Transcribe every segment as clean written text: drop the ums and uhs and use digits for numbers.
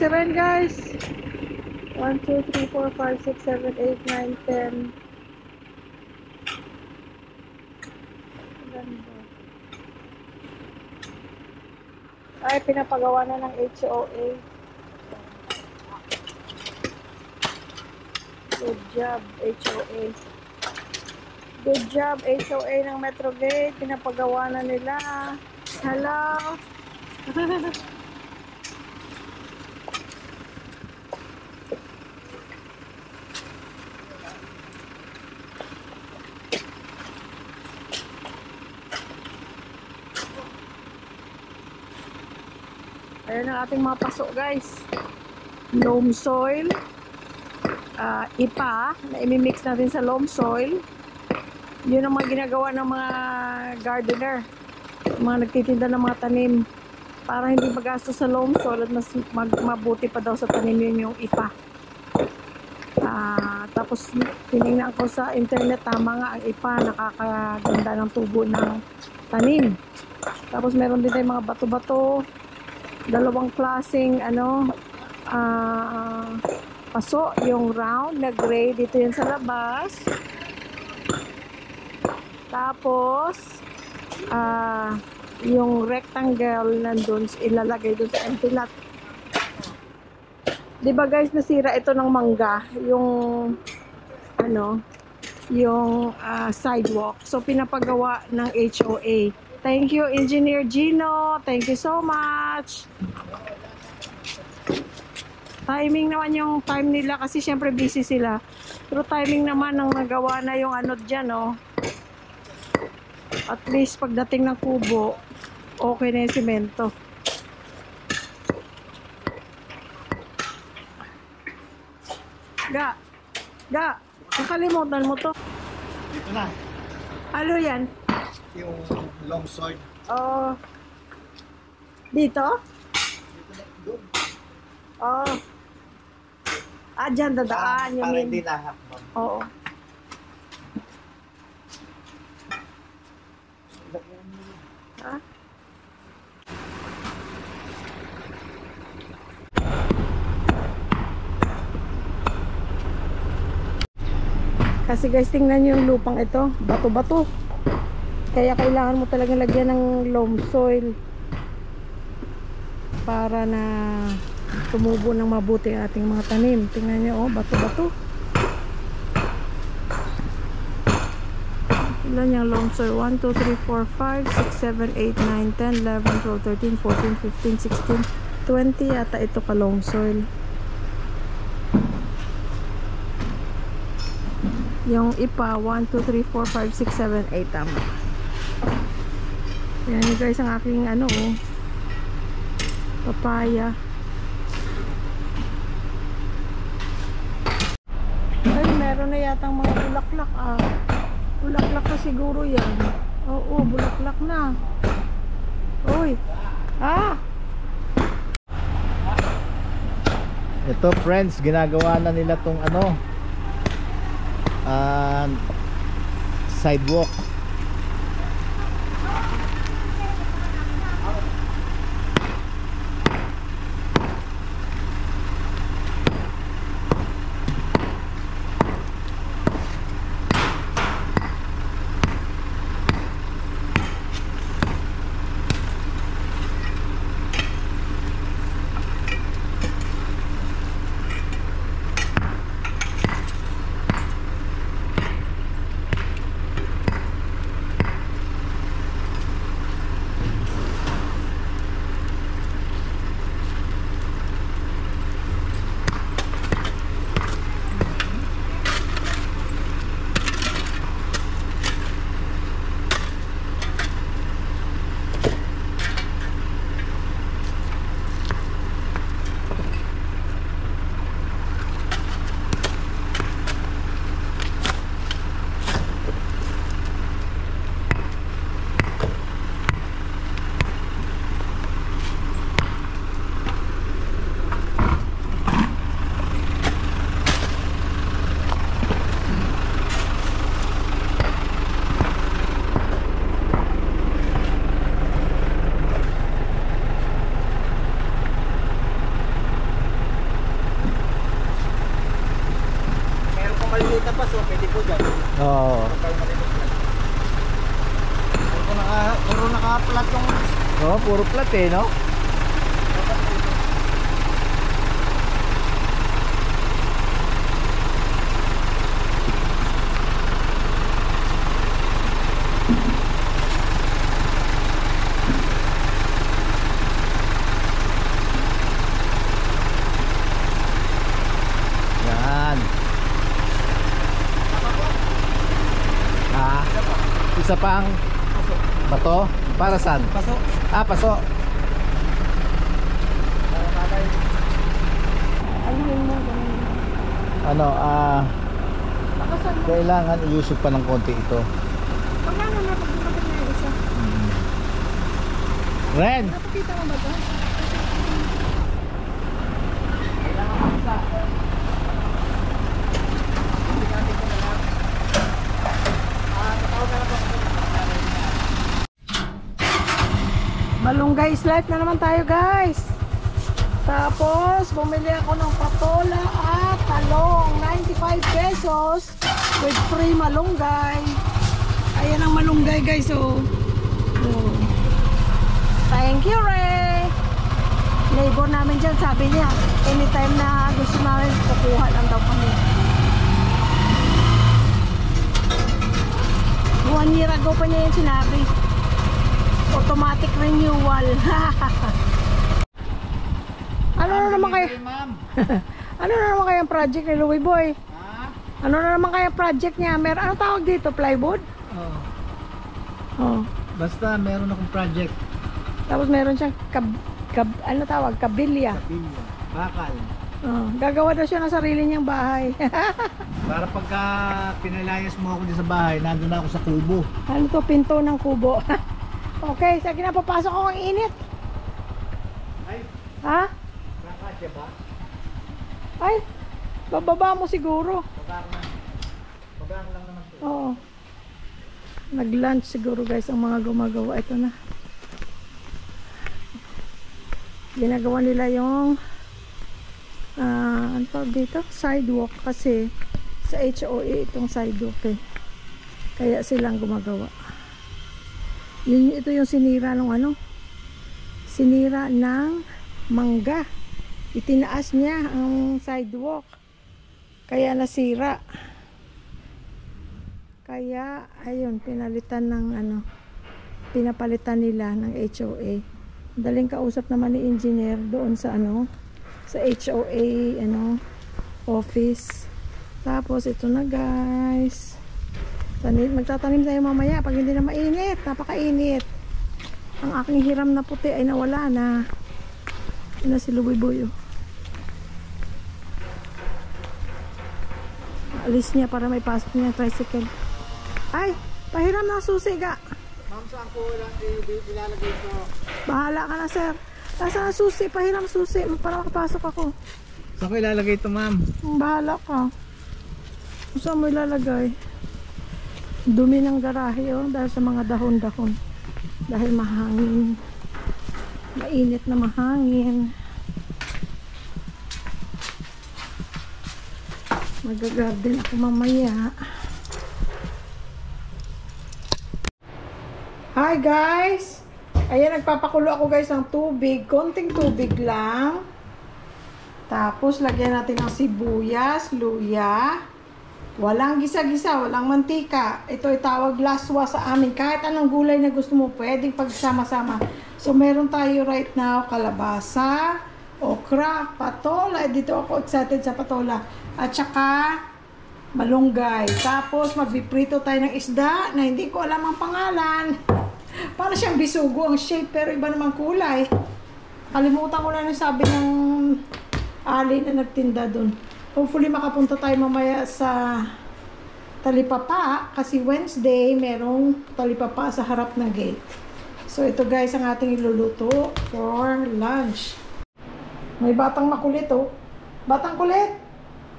Ayan guys. 1, 2, 3, 4, 5, 6, 7, 8, 9, 10. Ay, pinapagawa na ng HOA. Good job, HOA. Good job, HOA ng Metrogate. Pinapagawa na nila. Hello. Ayan ang ating mga paso guys. Loam soil. Ipa na imimix natin sa loam soil. Yun ang mga ginagawa ng mga gardener, mga nagtitinda ng mga tanim, para hindi magastos sa loam soil at mas mabuti pa daw sa tanim yun yung ipa. Tapos tinignan ko sa internet, tama nga ang ipa, nakakaganda ng tubo ng tanim. Tapos meron din tayong mga bato-bato, dalawang klaseng paso, yung round na gray, dito yan sa labas. Tapos yung rectangle nandun, ilalagay dun sa empty lot. Diba guys, nasira ito ng mangga, yung sidewalk. So pinapagawa ng HOA. Thank you, Engineer Gino. Thank you so much. Timing naman yung time nila kasi syempre busy sila. Pero timing naman ang nagawa na yung dyan, oh. At least pagdating ng kubo, okay na yung simento. Ga, nakalimutan mo to. Dito na. Ano yan? Yung long sword. Oh. Dito? Dito na, doon. Oh. Dyan dadaan. Para hindi lahak. Oo. Ha? Kasi guys, tingnan nyo yung lupang ito, bato-bato. Kaya kailangan mo talagang lagyan ng loam soil para na tumubo ng mabuti ang ating mga tanim. Tingnan nyo, oh, bato-bato. Ilan yung loam soil? 1, 2, 3, 4, 5, 6, 7, 8, 9, 10, 11, 12, 13, 14, 15, 16, 20 yata ito ka loam soil. Yung ipa, 1, 2, 3, 4, 5, 6, 7, 8 tama. Yan guys ang aking papaya. Ay, meron na yatang mga bulaklak. Bulaklak na siguro yan. Oo, bulaklak na. Uy. Ito friends, ginagawa na nila tong sidewalk. paso, pwede po dyan. Oo. Puro naka-flat yung... Oo, puro plat eh, no? Yan. Isa pang bato? Para saan? Paso. Paso. Aluhin mo, ganun. Ano, Lakasan mo. kailangan iusog pa ng konti ito. Pagkano na pagkakapit na yung isa? Ren! Napakita mo ba ito? Malunggay's life na naman tayo, guys. Tapos bumili ako ng patola at talong, 95 pesos with free malunggay. Ayan ang malunggay, guys. Oh. Thank you, Ray. Neighbor namin dyan, sabi niya anytime na gusto namin kukuha lang daw kami. 1 year ago pa niya yung sinabi. Automatic renewal. Ano na naman kaya? Ano na naman kaya ang project ni Louie Boy? Ano na naman kaya project niya? Ano tawag dito? Plywood? Oh. Basta meron akong project. Tapos meron siyang ano tawag? Kabilya. Bakal. Oh. Gagawa daw siya ng sarili niyang bahay. Para pagka pinalayas mo ako dito sa bahay, nandun na ako sa kubo. Ano to? Pinto ng kubo. Okay, sige na, papasok ako ang init. Ay, Ha? nakasya ba? Ay, bababa mo siguro. Pagang lang naman ito. Oo. Nag-lunch siguro, guys, ang mga gumagawa. Ito na. Ginagawa nila yung ano tawag dito? Sidewalk, kasi sa HOA itong sidewalk eh. Kaya silang gumagawa. Ito yung sinira ng ano? Sinira ng mangga. Itinaas niya ang sidewalk. Kaya nasira. Kaya ayun, pinalitan ng ano, pinapalitan nila ng HOA. Daling kausap naman ni engineer doon sa ano, sa HOA ano, office. Tapos ito na, guys. Magtatanim tayo mamaya pag hindi na mainit. Napakainit. Ang aking hiram na puti ay nawala na. Yun na si Louie Boy. Alis niya para may pasok niya tricycle. Ay, pahiram na susi ga. Ma'am, saan ko ilalagay ito? Bahala ka na, sir. Nasaan na susi? Pahiram susi para makapasok ako. Saan ko ilalagay ito, ma'am? Bahala ka. Kung saan mo ilalagay? Dumi ng garahe, oh, dahil sa mga dahon-dahon. Dahil mahangin. Mainit na mahangin. Mag-garden ako mamaya. Hi guys! Ayan, nagpapakulo ako guys ng tubig. Konting tubig lang. Tapos lagyan natin ng sibuyas, luya. Walang gisa-gisa, walang mantika. Ito ay tawag laswa sa amin. Kahit anong gulay na gusto mo, pwedeng pagsama-sama. So, meron tayo right now kalabasa, okra, patola. Dito ako excited sa patola. At saka, malunggay. Tapos, magpiprito tayo ng isda na hindi ko alam ang pangalan. Para siyang bisugo ang shape, pero iba namang kulay. Kalimutan ko na yung sabi ng ali na nagtinda dun. Hopefully makapunta tayo mamaya sa Talipapa kasi Wednesday merong Talipapa sa harap ng gate. So ito guys ang ating iluluto for lunch. May batang makulit oh. Batang kulit.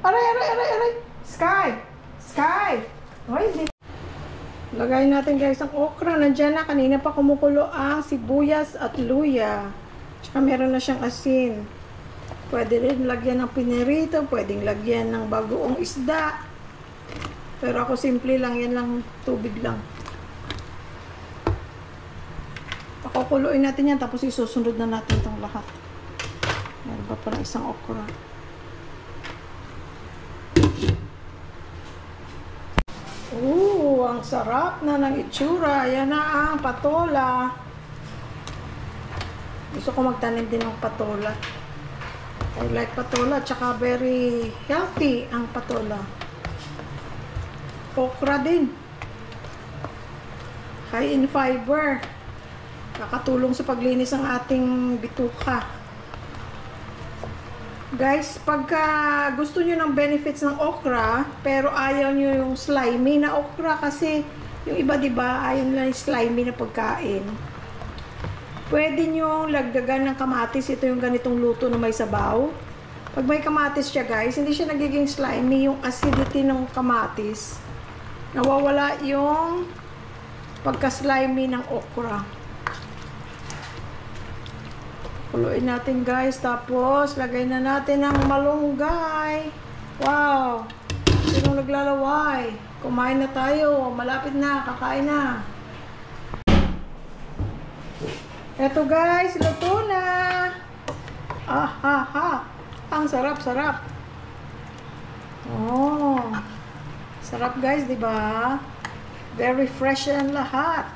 Aray. Sky. Oy, lagay natin guys ang okra. Nandiyan na, kanina pa kumukulo ang sibuyas at luya. Tsaka meron na siyang asin. Pwede rin lagyan ng pinirito, pwedeng lagyan ng bagoong isda. Pero ako simple lang, yan lang, tubig lang. Pakukuluin natin yan, tapos isusunod na natin itong lahat. Meron pa pala isang okra. Ang sarap na ng itsura. Yan na ang patola. Gusto ko magtanim din ng patola. I like patola, tsaka very healthy ang patola. Okra din. High in fiber. Nakatulong sa paglinis ng ating bituka. Guys, pagka gusto nyo ng benefits ng okra, pero ayaw nyo yung slimy na okra kasi yung iba diba, ayaw nila yung slimy na pagkain. Pwede nyo lagdagan ng kamatis. Ito yung ganitong luto na may sabaw. Pag may kamatis siya guys, hindi siya nagiging slimy. Yung acidity ng kamatis, nawawala yung pagka-slimy ng okra. Kuluin natin guys, tapos lagay na natin ang malunggay. Wow! Sinong naglalaway? Kumain na tayo, malapit na, kakain na. Eto guys, luto na. Ang sarap. Oh. Sarap guys, 'di ba? Very fresh ang lahat.